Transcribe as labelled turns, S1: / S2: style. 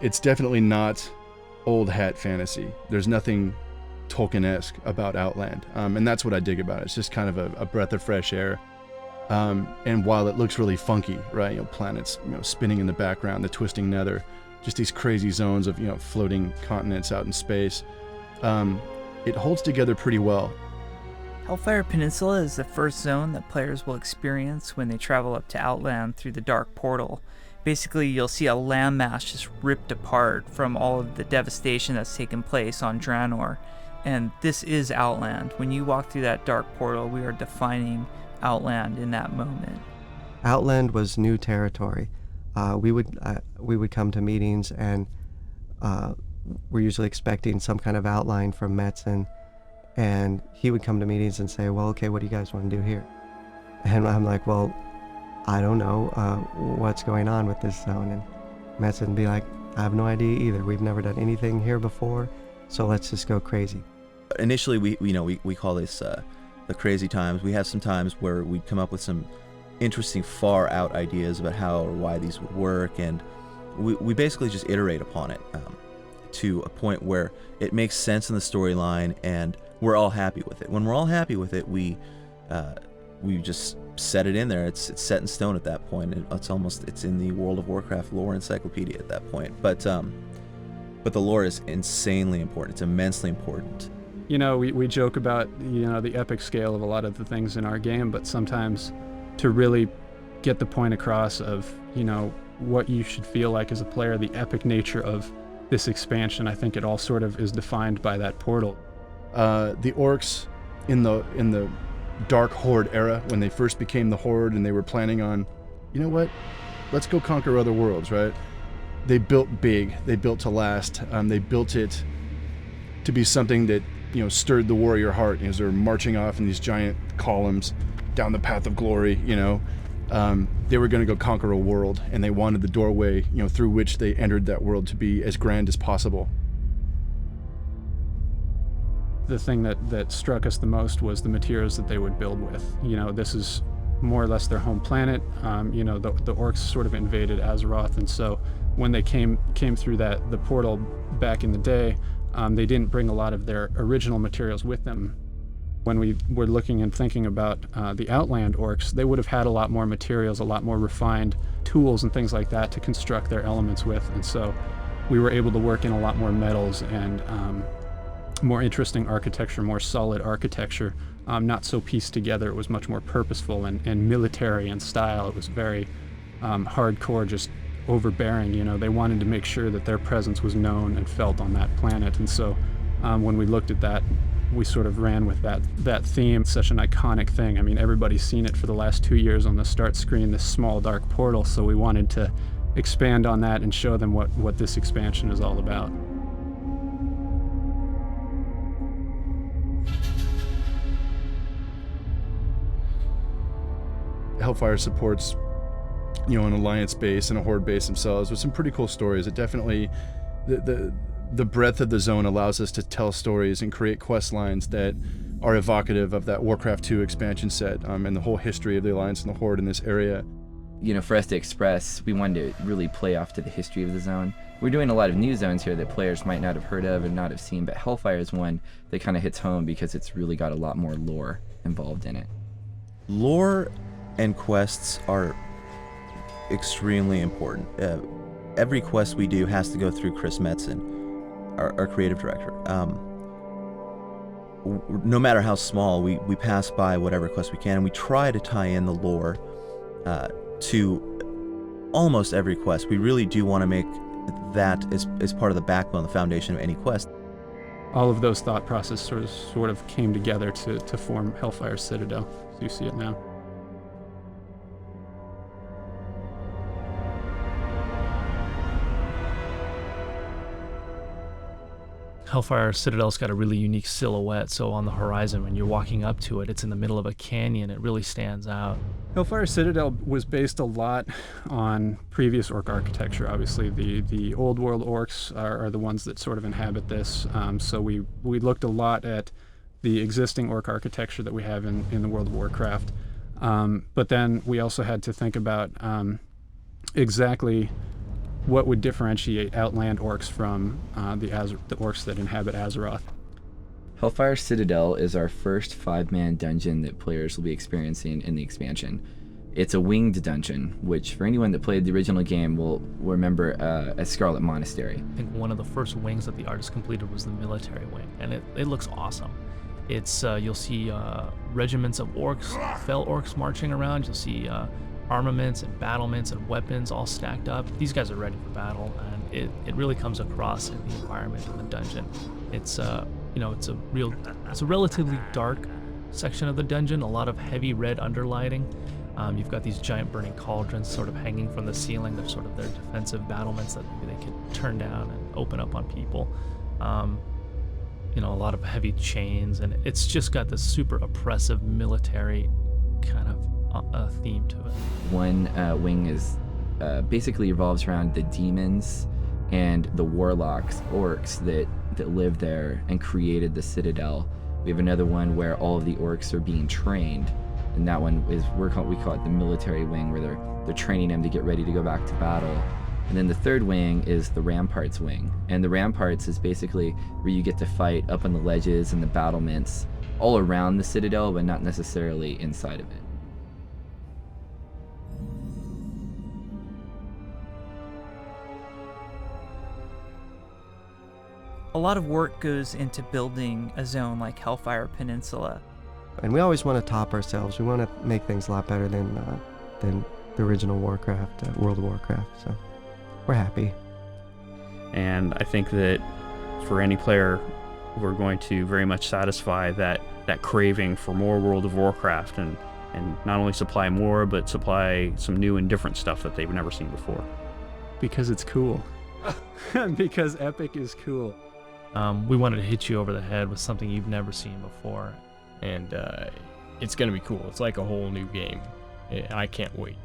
S1: it's definitely not old hat fantasy. There's nothing Tolkien-esque about Outland, and that's what I dig about it. It's just kind of a breath of fresh air. And while it looks really funky, right, planets, spinning in the background, the twisting nether, just these crazy zones of, floating continents out in space, it holds together pretty well.
S2: Hellfire Peninsula is the first zone that players will experience when they travel up to Outland through the Dark Portal. Basically, you'll see a landmass just ripped apart from all of the devastation that's taken place on Draenor. And this is Outland. When you walk through that Dark Portal, we are defining Outland in that moment.
S3: Outland was new territory. We would come to meetings, and we're usually expecting some kind of outline from Metzen, and he would come to meetings and say, well, okay, what do you guys want to do here? And I'm like, well, I don't know what's going on with this zone. And Metzen would be like, I have no idea either. We've never done anything here before, so let's just go crazy.
S4: Initially, we call this the crazy times. We have some times where we'd come up with some interesting far out ideas about how or why these would work, and we basically just iterate upon it to a point where it makes sense in the storyline and we're all happy with it. When we're all happy with it, we just set it in there. It's set in stone at that point. It's in the World of Warcraft lore encyclopedia at that point. But the lore is insanely important. It's immensely important.
S5: We joke about the epic scale of a lot of the things in our game, but sometimes to really get the point across of what you should feel like as a player, the epic nature of this expansion, I think it all sort of is defined by that portal.
S1: The orcs in the Dark Horde era, when they first became the Horde and they were planning on, let's go conquer other worlds, right? They built big. They built to last. They built it to be something that stirred the warrior heart as they're marching off in these giant columns down the path of glory. They were going to go conquer a world, and they wanted the doorway through which they entered that world to be as grand as possible.
S5: The thing that struck us the most was the materials that they would build with. This is more or less their home planet. The orcs sort of invaded Azeroth, and so when they came through the portal back in the day, they didn't bring a lot of their original materials with them. When we were looking and thinking about the Outland orcs, they would have had a lot more materials, a lot more refined tools and things like that to construct their elements with, and so we were able to work in a lot more metals and more interesting architecture, more solid architecture, not so pieced together. It was much more purposeful and military in style. It was very hardcore, just overbearing. They wanted to make sure that their presence was known and felt on that planet, and so when we looked at that, we sort of ran with that theme. It's such an iconic thing. I mean, everybody's seen it for the last 2 years on the start screen, this small dark portal, so we wanted to expand on that and show them what this expansion is all about.
S1: Hellfire supports, an alliance base and a horde base themselves with some pretty cool stories. It definitely, the breadth of the zone allows us to tell stories and create quest lines that are evocative of that Warcraft 2 expansion set and the whole history of the alliance and the horde in this area.
S6: For us to express, we wanted to really play off to the history of the zone. We're doing a lot of new zones here that players might not have heard of and not have seen, but Hellfire is one that kind of hits home because it's really got a lot more lore involved in it.
S4: Lore and quests are extremely important. Every quest we do has to go through Chris Metzen, our creative director. No matter how small, we pass by whatever quest we can, and we try to tie in the lore to almost every quest. We really do want to make that as part of the backbone, the foundation of any quest.
S5: All of those thought processes sort of came together to form Hellfire Citadel, as you see it now.
S7: Hellfire Citadel's got a really unique silhouette, so on the horizon when you're walking up to it, it's in the middle of a canyon. It really stands out.
S5: Hellfire Citadel was based a lot on previous orc architecture. Obviously, the old world orcs are the ones that sort of inhabit this, so we looked a lot at the existing orc architecture that we have in the World of Warcraft, but then we also had to think about exactly what would differentiate Outland orcs from the orcs that inhabit Azeroth?
S6: Hellfire Citadel is our first 5-man dungeon that players will be experiencing in the expansion. It's a winged dungeon, which for anyone that played the original game will remember as Scarlet Monastery.
S7: I think one of the first wings that the artist completed was the military wing, and it looks awesome. It's you'll see regiments of orcs, fell orcs marching around. You'll see armaments and battlements and weapons all stacked up. These guys are ready for battle, and it really comes across in the environment in the dungeon. It's it's a relatively dark section of the dungeon, a lot of heavy red underlighting. You've got these giant burning cauldrons sort of hanging from the ceiling. They're sort of their defensive battlements that maybe they could turn down and open up on people. A lot of heavy chains, and it's just got this super oppressive military kind of theme to it.
S6: One wing is basically revolves around the demons and the warlocks, orcs that live there and created the Citadel. We have another one where all of the orcs are being trained, and that one is we call it the military wing, where they're training them to get ready to go back to battle. And then the third wing is the Ramparts wing, and the Ramparts is basically where you get to fight up on the ledges and the battlements all around the Citadel, but not necessarily inside of it.
S2: A lot of work goes into building a zone like Hellfire Peninsula.
S3: And we always want to top ourselves. We want to make things a lot better than the original Warcraft, World of Warcraft. So we're happy.
S8: And I think that for any player, we're going to very much satisfy that craving for more World of Warcraft, and not only supply more, but supply some new and different stuff that they've never seen before.
S5: Because it's cool. Because Epic is cool.
S7: We wanted to hit you over the head with something you've never seen before.
S9: And it's going to be cool. It's like a whole new game. I can't wait.